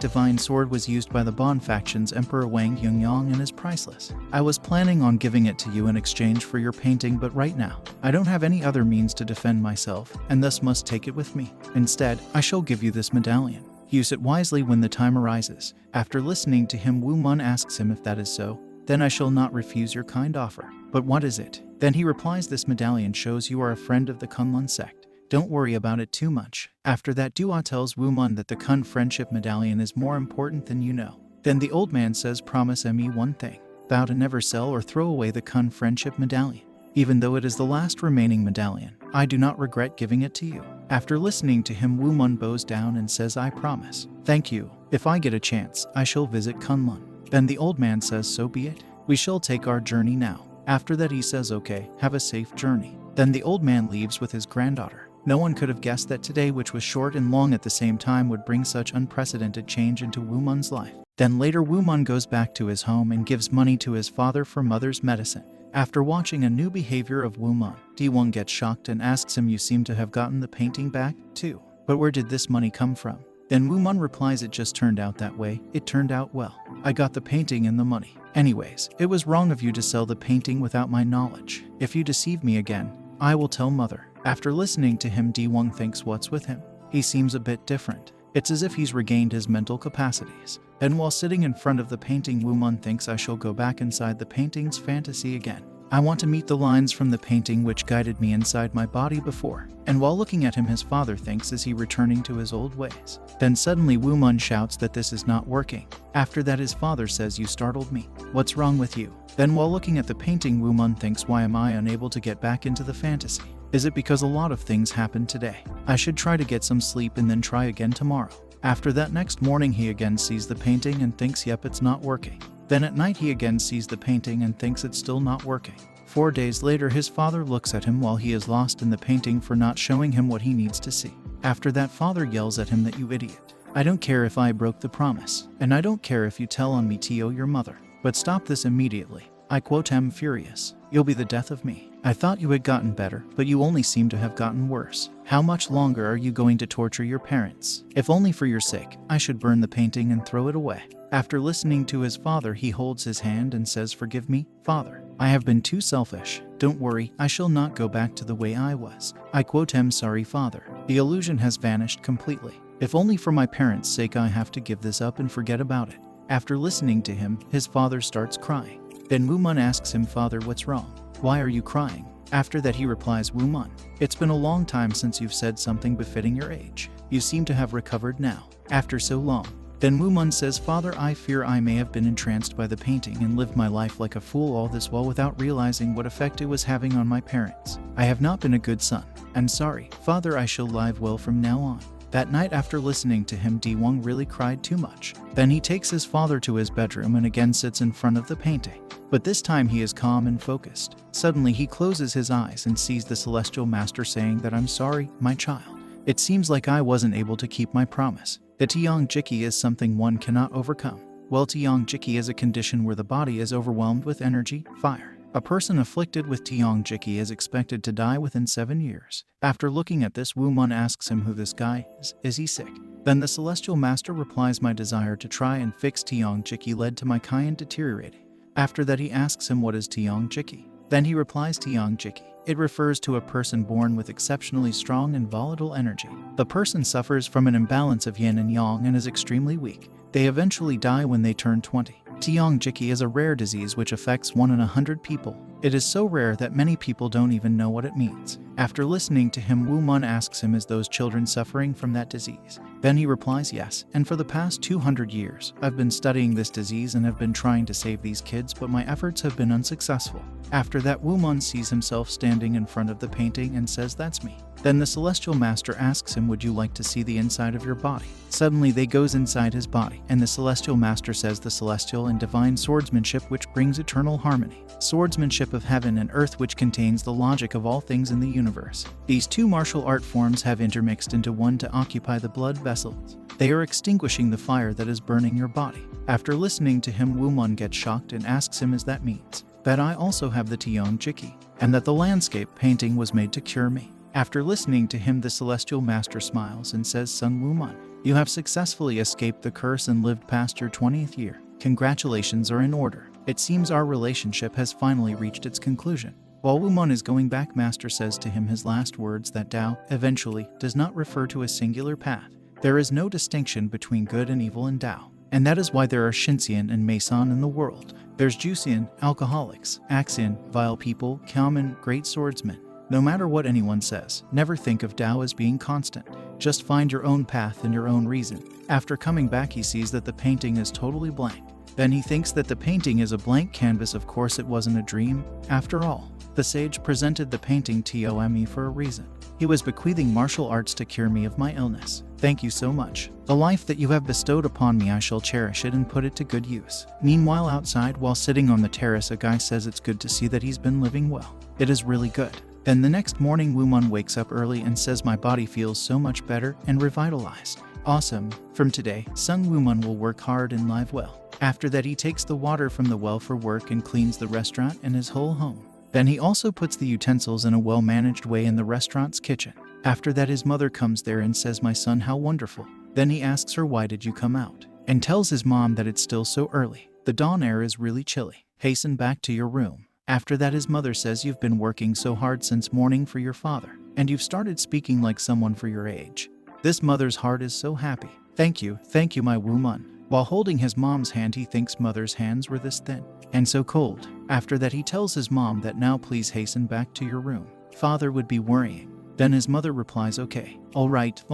divine sword was used by the Bon faction's Emperor Wang Yungyang and is priceless. I was planning on giving it to you in exchange for your painting, but right now, I don't have any other means to defend myself, and thus must take it with me. Instead, I shall give you this medallion. Use it wisely when the time arises. After listening to him, Woo Mun asks him if that is so. Then I shall not refuse your kind offer. But what is it? Then he replies, this medallion shows you are a friend of the Kunlun sect. Don't worry about it too much. After that, Dua tells Woo Mun that the Kun Friendship Medallion is more important than you know. Then the old man says, promise me one thing. Vow to never sell or throw away the Kun Friendship Medallion. Even though it is the last remaining medallion, I do not regret giving it to you. After listening to him, Woo Mun bows down and says, I promise. Thank you. If I get a chance, I shall visit Kunlun. Then the old man says, so be it. We shall take our journey now. After that, he says, okay, have a safe journey. Then the old man leaves with his granddaughter. No one could have guessed that today, which was short and long at the same time, would bring such unprecedented change into Woo Mun's life. Then later, Woo Mun goes back to his home and gives money to his father for mother's medicine. After watching a new behavior of Woo Mun, Daewon gets shocked and asks him, you seem to have gotten the painting back, too. But where did this money come from? Then Woo Mun replies, it just turned out that way. It turned out well. I got the painting and the money. Anyways, it was wrong of you to sell the painting without my knowledge. If you deceive me again, I will tell mother. After listening to him, Daewon thinks, what's with him? He seems a bit different. It's as if he's regained his mental capacities. And while sitting in front of the painting, Woo Mun thinks, I shall go back inside the painting's fantasy again. I want to meet the lines from the painting which guided me inside my body before. And while looking at him, his father thinks, is he returning to his old ways? Then suddenly Woo Mun shouts that this is not working. After that, his father says, you startled me. What's wrong with you? Then while looking at the painting, Woo Mun thinks, why am I unable to get back into the fantasy? Is it because a lot of things happened today? I should try to get some sleep and then try again tomorrow. After that, next morning, he again sees the painting and thinks, yep, it's not working. Then at night, he again sees the painting and thinks it's still not working. 4 days later, his father looks at him while he is lost in the painting for not showing him what he needs to see. After that, father yells at him that, you idiot. I don't care if I broke the promise, and I don't care if you tell on me, Tio, your mother. But stop this immediately. I quote, am furious. You'll be the death of me. I thought you had gotten better, but you only seem to have gotten worse. How much longer are you going to torture your parents? If only for your sake, I should burn the painting and throw it away. After listening to his father, he holds his hand and says, forgive me, father. I have been too selfish. Don't worry, I shall not go back to the way I was. I quote, am sorry, father. The illusion has vanished completely. If only for my parents' sake, I have to give this up and forget about it. After listening to him, his father starts crying. Then Woo Mun asks him, father, what's wrong? Why are you crying? After that, he replies, Woo Mun, it's been a long time since you've said something befitting your age. You seem to have recovered now, after so long. Then Woo Mun says, father, I fear I may have been entranced by the painting and lived my life like a fool all this while without realizing what effect it was having on my parents. I have not been a good son. I'm sorry, father, I shall live well from now on. That night, after listening to him, Daewon really cried too much. Then he takes his father to his bedroom and again sits in front of the painting. But this time he is calm and focused. Suddenly he closes his eyes and sees the celestial master saying that, I'm sorry, my child. It seems like I wasn't able to keep my promise. The Tiangjiki is something one cannot overcome. Well, Tiangjiki is a condition where the body is overwhelmed with energy, fire, A person afflicted with Tiangjiki is expected to die within 7 years. After looking at this, Woo Mun asks him who this guy is. Is he sick? Then the celestial master replies, my desire to try and fix Tiangjiki led to my Kaien deteriorating. After that he asks him what is Tiangjiki. Then he replies Tiangjiki. It refers to a person born with exceptionally strong and volatile energy. The person suffers from an imbalance of yin and yang and is extremely weak. They eventually die when they turn 20. Tiangjiki is a rare disease which affects 1 in 100 people. It is so rare that many people don't even know what it means. After listening to him, Woo Mun asks him, is those children suffering from that disease? Then he replies, yes, and for the past 200 years, I've been studying this disease and have been trying to save these kids, but my efforts have been unsuccessful. After that, Woo Mun sees himself standing in front of the painting and says, that's me. Then the celestial master asks him, would you like to see the inside of your body? Suddenly they goes inside his body, and the celestial master says the celestial and divine swordsmanship which brings eternal harmony. Swordsmanship of heaven and earth which contains the logic of all things in the universe. These two martial art forms have intermixed into one to occupy the blood vessels. They are extinguishing the fire that is burning your body. After listening to him, Woo Mun gets shocked and asks him, as that means that I also have the Tiangjiki, and that the landscape painting was made to cure me. After listening to him, the celestial master smiles and says, Song Woo Mun, you have successfully escaped the curse and lived past your 20th year. Congratulations are in order. It seems our relationship has finally reached its conclusion. While Woo Mun is going back, Master says to him his last words, that Tao, eventually, does not refer to a singular path. There is no distinction between good and evil in Tao. And that is why there are Shinxian and Mason in the world. There's Juxian, alcoholics, Axian, vile people, Kamen, great swordsmen. No matter what anyone says, never think of Tao as being constant. Just find your own path and your own reason. After coming back, he sees that the painting is totally blank. Then he thinks that the painting is a blank canvas. Of course it wasn't a dream. After all, the sage presented the painting to me for a reason. He was bequeathing martial arts to cure me of my illness. Thank you so much. The life that you have bestowed upon me, I shall cherish it and put it to good use. Meanwhile, outside, while sitting on the terrace, a guy says it's good to see that he's been living well. It is really good. Then the next morning, Woo Mun wakes up early and says, my body feels so much better and revitalized. Awesome. From today, Song Woo Mun will work hard and live well. After that, he takes the water from the well for work and cleans the restaurant and his whole home. Then he also puts the utensils in a well-managed way in the restaurant's kitchen. After that, his mother comes there and says, my son, how wonderful. Then he asks her, why did you come out? And tells his mom that it's still so early. The dawn air is really chilly. Hasten back to your room. After that, his mother says, you've been working so hard since morning for your father, and you've started speaking like someone for your age. This mother's heart is so happy. Thank you, my Woo Mun. While holding his mom's hand, he thinks mother's hands were this thin and so cold. After that, he tells his mom that now please hasten back to your room. Father would be worrying. Then his mother replies, okay, all right.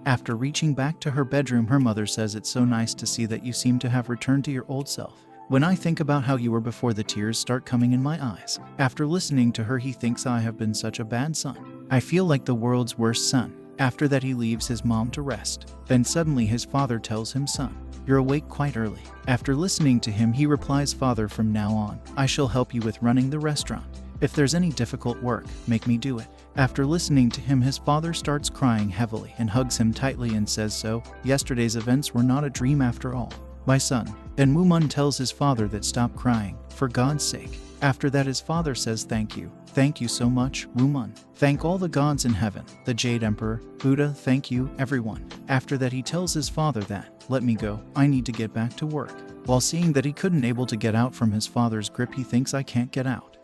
After reaching back to her bedroom, her mother says, it's so nice to see that you seem to have returned to your old self. When I think about how you were before, the tears start coming in my eyes. After listening to her, he thinks I have been such a bad son. I feel like the world's worst son. After that, he leaves his mom to rest. Then suddenly his father tells him, son, you're awake quite early. After listening to him, he replies, Father, from now on, I shall help you with running the restaurant. If there's any difficult work, make me do it. After listening to him, his father starts crying heavily and hugs him tightly and says, so, yesterday's events were not a dream after all, my son. Then Woo Mun tells his father that stop crying, for God's sake. After that, his father says, thank you so much, Woo Mun. Thank all the gods in heaven, the Jade Emperor, Buddha, thank you, everyone. After that, he tells his father that, let me go, I need to get back to work. While seeing that he couldn't able to get out from his father's grip, he thinks, I can't get out.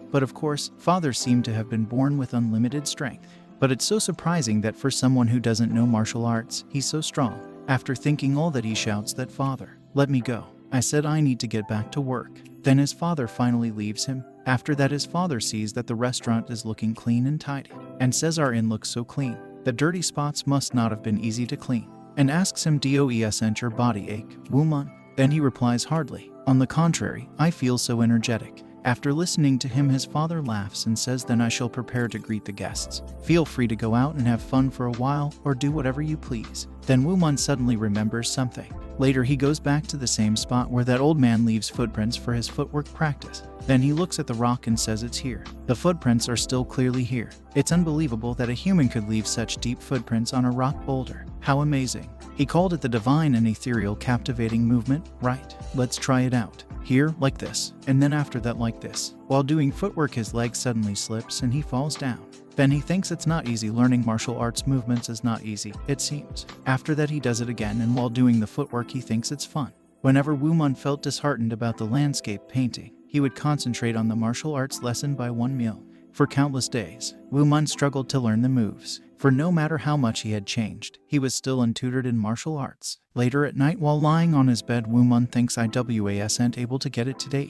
But of course, father seemed to have been born with unlimited strength. But it's so surprising that for someone who doesn't know martial arts, he's so strong. After thinking all that, he shouts that, Father, let me go. I said I need to get back to work. Then his father finally leaves him. After that, his father sees that the restaurant is looking clean and tidy, and says our inn looks so clean. The dirty spots must not have been easy to clean, and asks him, doesn't your body ache, Woo Mun? Then he replies, hardly. On the contrary, I feel so energetic. After listening to him, his father laughs and says, then I shall prepare to greet the guests. Feel free to go out and have fun for a while, or do whatever you please. Then Woo Mun suddenly remembers something. Later, he goes back to the same spot where that old man leaves footprints for his footwork practice. Then he looks at the rock and says, it's here. The footprints are still clearly here. It's unbelievable that a human could leave such deep footprints on a rock boulder. How amazing. He called it the divine and ethereal captivating movement. Right, let's try it out. here, like this, and then after that like this. While doing footwork, his leg suddenly slips and he falls down. Then he thinks it's not easy. Learning martial arts movements is not easy, it seems. After that he does it again, and while doing the footwork he thinks it's fun. Whenever Woo Mun felt disheartened about the landscape painting, he would concentrate on the martial arts lesson by one meal. For countless days, Woo Mun struggled to learn the moves, for no matter how much he had changed, he was still untutored in martial arts. Later at night, while lying on his bed, Woo Mun thinks I wasn't able to get it today.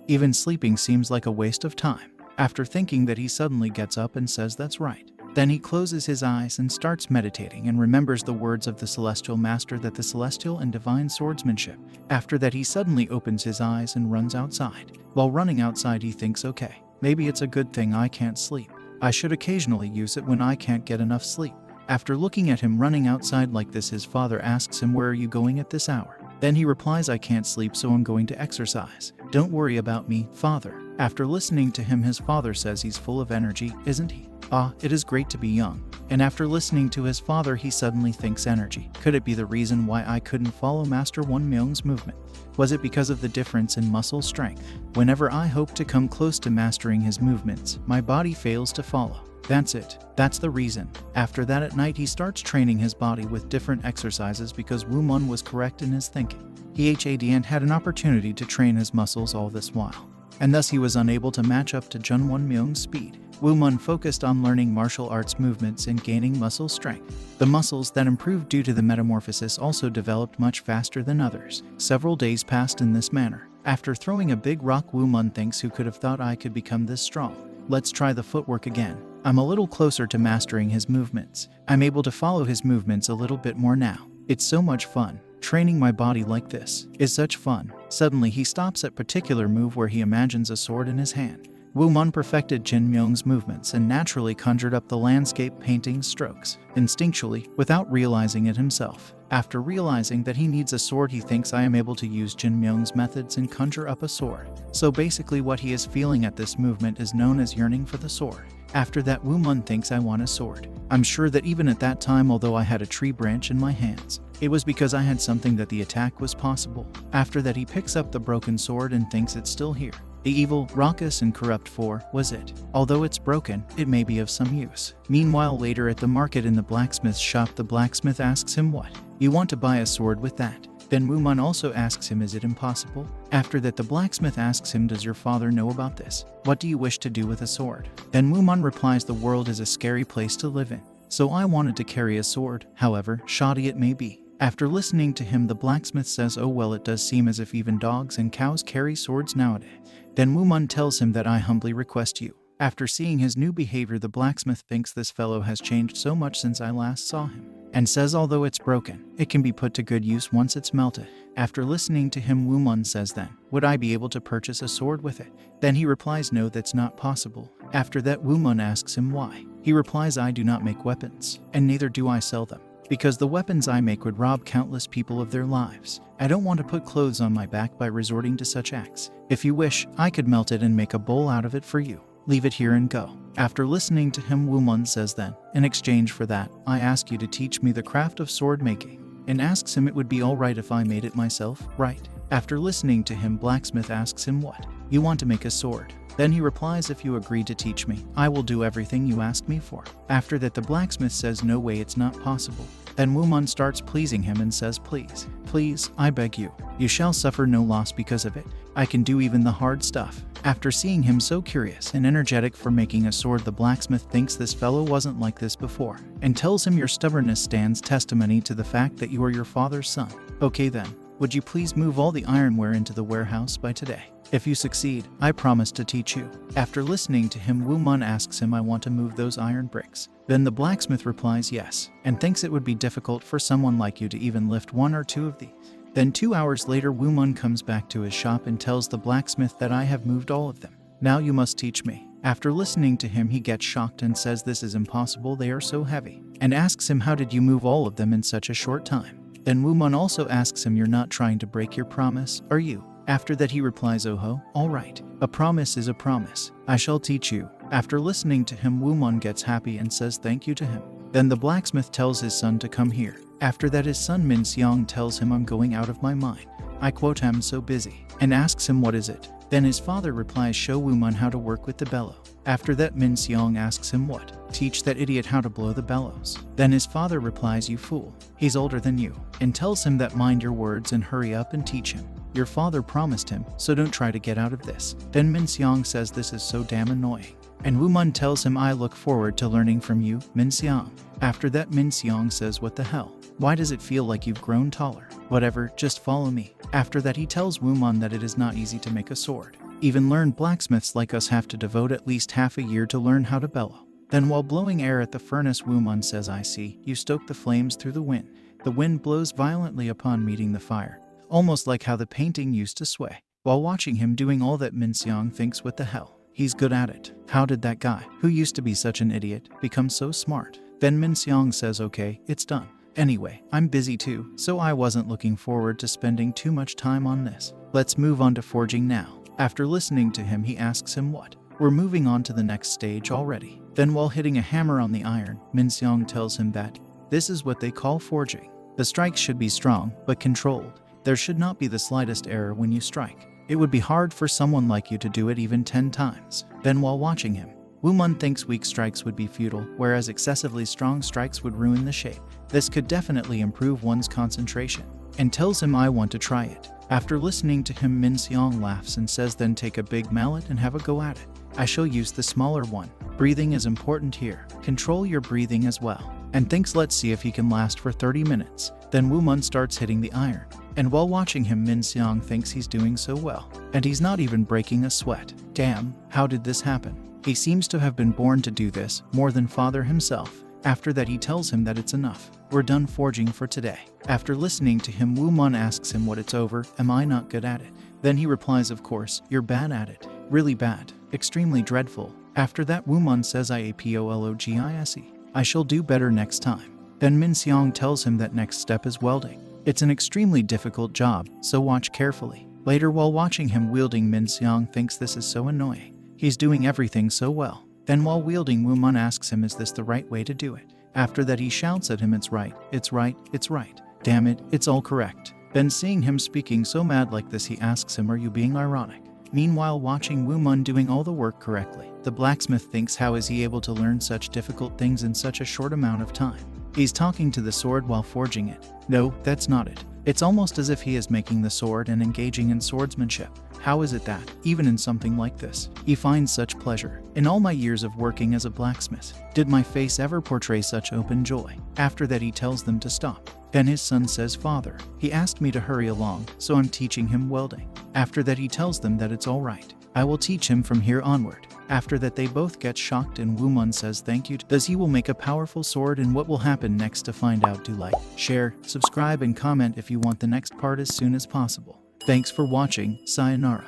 Even sleeping seems like a waste of time. After thinking that, he suddenly gets up and says that's right. Then he closes his eyes and starts meditating and remembers the words of the celestial master, that the celestial and divine swordsmanship. After that he suddenly opens his eyes and runs outside. While running outside he thinks, okay, maybe it's a good thing I can't sleep. I should occasionally use it when I can't get enough sleep. After looking at him running outside like this, his father asks him, where are you going at this hour? Then he replies, I can't sleep, so I'm going to exercise. Don't worry about me, father. After listening to him, his father says he's full of energy, isn't he? Ah, it is great to be young. And after listening to his father, he suddenly thinks, energy. Could it be the reason why I couldn't follow Master Won Myung's movement? Was it because of the difference in muscle strength? Whenever I hope to come close to mastering his movements, my body fails to follow. That's it. That's the reason. After that at night he starts training his body with different exercises because Woo Mun was correct in his thinking. He had an opportunity to train his muscles all this while, and thus he was unable to match up to Jun Won Myung's speed. Woo Mun focused on learning martial arts movements and gaining muscle strength. The muscles that improved due to the metamorphosis also developed much faster than others. Several days passed in this manner. After throwing a big rock, Woo Mun thinks, who could have thought I could become this strong? Let's try the footwork again. I'm a little closer to mastering his movements. I'm able to follow his movements a little bit more now. It's so much fun. Training my body like this is such fun. Suddenly he stops at particular move where he imagines a sword in his hand. Woo Mun perfected Jin Myung's movements and naturally conjured up the landscape painting strokes, instinctually, without realizing it himself. After realizing that he needs a sword, he thinks, I am able to use Jin Myung's methods and conjure up a sword. So basically what he is feeling at this movement is known as yearning for the sword. After that, Woo Mun thinks, I want a sword. I'm sure that even at that time, although I had a tree branch in my hands, it was because I had something that the attack was possible. After that he picks up the broken sword and thinks it's still here. The evil, raucous, and corrupt 4 was it. Although it's broken, it may be of some use. Meanwhile, later at the market in the blacksmith's shop, the blacksmith asks him, what? You want to buy a sword with that? Then Woo Mun also asks him, is it impossible? After that the blacksmith asks him, does your father know about this? What do you wish to do with a sword? Then Woo Mun replies, the world is a scary place to live in, so I wanted to carry a sword, however shoddy it may be. After listening to him, the blacksmith says, oh well, it does seem as if even dogs and cows carry swords nowadays. Then Woo Mun tells him that I humbly request you. After seeing his new behavior, the blacksmith thinks this fellow has changed so much since I last saw him, and says although it's broken, it can be put to good use once it's melted. After listening to him, Woo Mun says, then, would I be able to purchase a sword with it? Then he replies, no, that's not possible. After that, Woo Mun asks him why. He replies, I do not make weapons, and neither do I sell them, because the weapons I make would rob countless people of their lives. I don't want to put clothes on my back by resorting to such acts. If you wish, I could melt it and make a bowl out of it for you. Leave it here and go. After listening to him, Woo Mun says, then, in exchange for that, I ask you to teach me the craft of sword making, and asks him it would be all right if I made it myself, right? After listening to him, blacksmith asks him, what? You want to make a sword? Then he replies, if you agree to teach me, I will do everything you ask me for. After that, the blacksmith says, no way, it's not possible. Then Woo Mun starts pleasing him and says, please, please, I beg you, you shall suffer no loss because of it. I can do even the hard stuff. After seeing him so curious and energetic for making a sword, the blacksmith thinks this fellow wasn't like this before, and tells him, your stubbornness stands testimony to the fact that you are your father's son. Okay then, would you please move all the ironware into the warehouse by today? If you succeed, I promise to teach you. After listening to him, Woo Mun asks him, I want to move those iron bricks. Then the blacksmith replies yes, and thinks it would be difficult for someone like you to even lift 1 or 2 of these. Then 2 hours later, Woo Mun comes back to his shop and tells the blacksmith that I have moved all of them. Now you must teach me. After listening to him, he gets shocked and says this is impossible, they are so heavy, and asks him, how did you move all of them in such a short time? Then Woo Mun also asks him, you're not trying to break your promise, are you? After that he replies, oh ho, all right, a promise is a promise. I shall teach you. After listening to him, Woo Mun gets happy and says thank you to him. Then the blacksmith tells his son to come here. After that his son Min Seong tells him, I'm going out of my mind. I quote, I'm so busy, and asks him what is it. Then his father replies, show Woo Mun how to work with the bellow. After that, Min Seong asks him what? Teach that idiot how to blow the bellows. Then his father replies, you fool. He's older than you, and tells him that mind your words and hurry up and teach him. Your father promised him, so don't try to get out of this. Then Min Seong says this is so damn annoying. And Woo Mun tells him, I look forward to learning from you, Min Seong. After that, Min Seong says, what the hell? Why does it feel like you've grown taller? Whatever, just follow me. After that, he tells Woo Mun that it is not easy to make a sword. Even learned blacksmiths like us have to devote at least half a year to learn how to bellow. Then while blowing air at the furnace, Woo Mun says, I see, you stoke the flames through the wind. The wind blows violently upon meeting the fire, almost like how the painting used to sway. While watching him doing all that, Min Seong thinks, what the hell? He's good at it. How did that guy, who used to be such an idiot, become so smart? Then Min Seong says, okay, it's done. Anyway, I'm busy too, so I wasn't looking forward to spending too much time on this. Let's move on to forging now. After listening to him, he asks him what? We're moving on to the next stage already. Then while hitting a hammer on the iron, Min Seong tells him that this is what they call forging. The strikes should be strong, but controlled. There should not be the slightest error when you strike. It would be hard for someone like you to do it even 10 times. Then while watching him, Woo Mun thinks weak strikes would be futile, whereas excessively strong strikes would ruin the shape. This could definitely improve one's concentration, and tells him, I want to try it. After listening to him, Min Seong laughs and says, then take a big mallet and have a go at it. I shall use the smaller one. Breathing is important here. Control your breathing as well. And thinks, let's see if he can last for 30 minutes. Then Woo Mun starts hitting the iron. And while watching him, Min Seong thinks he's doing so well. And he's not even breaking a sweat. Damn, how did this happen? He seems to have been born to do this, more than father himself. After that, he tells him that it's enough. We're done forging for today. After listening to him, Woo Mun asks him what it's over. Am I not good at it? Then he replies, of course, you're bad at it. Really bad. Extremely dreadful. After that, Woo Mun says, IAPOLOGISE. I shall do better next time. Then Min Seong tells him that next step is welding. It's an extremely difficult job, so watch carefully. Later, while watching him wielding, Min Seong thinks this is so annoying. He's doing everything so well. Then while wielding, Woo Mun asks him, is this the right way to do it? After that, he shouts at him, it's right, it's right, it's right. Damn it, it's all correct. Then seeing him speaking so mad like this, he asks him, are you being ironic? Meanwhile, watching Woo Mun doing all the work correctly, the blacksmith thinks, how is he able to learn such difficult things in such a short amount of time? He's talking to the sword while forging it. No, that's not it. It's almost as if he is making the sword and engaging in swordsmanship. How is it that, even in something like this, he finds such pleasure? In all my years of working as a blacksmith, did my face ever portray such open joy? After that, he tells them to stop. Then his son says, Father, he asked me to hurry along, so I'm teaching him welding. After that, he tells them that it's all right. I will teach him from here onward. After that, they both get shocked and Woo Mun says thank you. Does he will make a powerful sword, and what will happen next? To find out, do like, share, subscribe, and comment if you want the next part as soon as possible. Thanks for watching. Sayonara.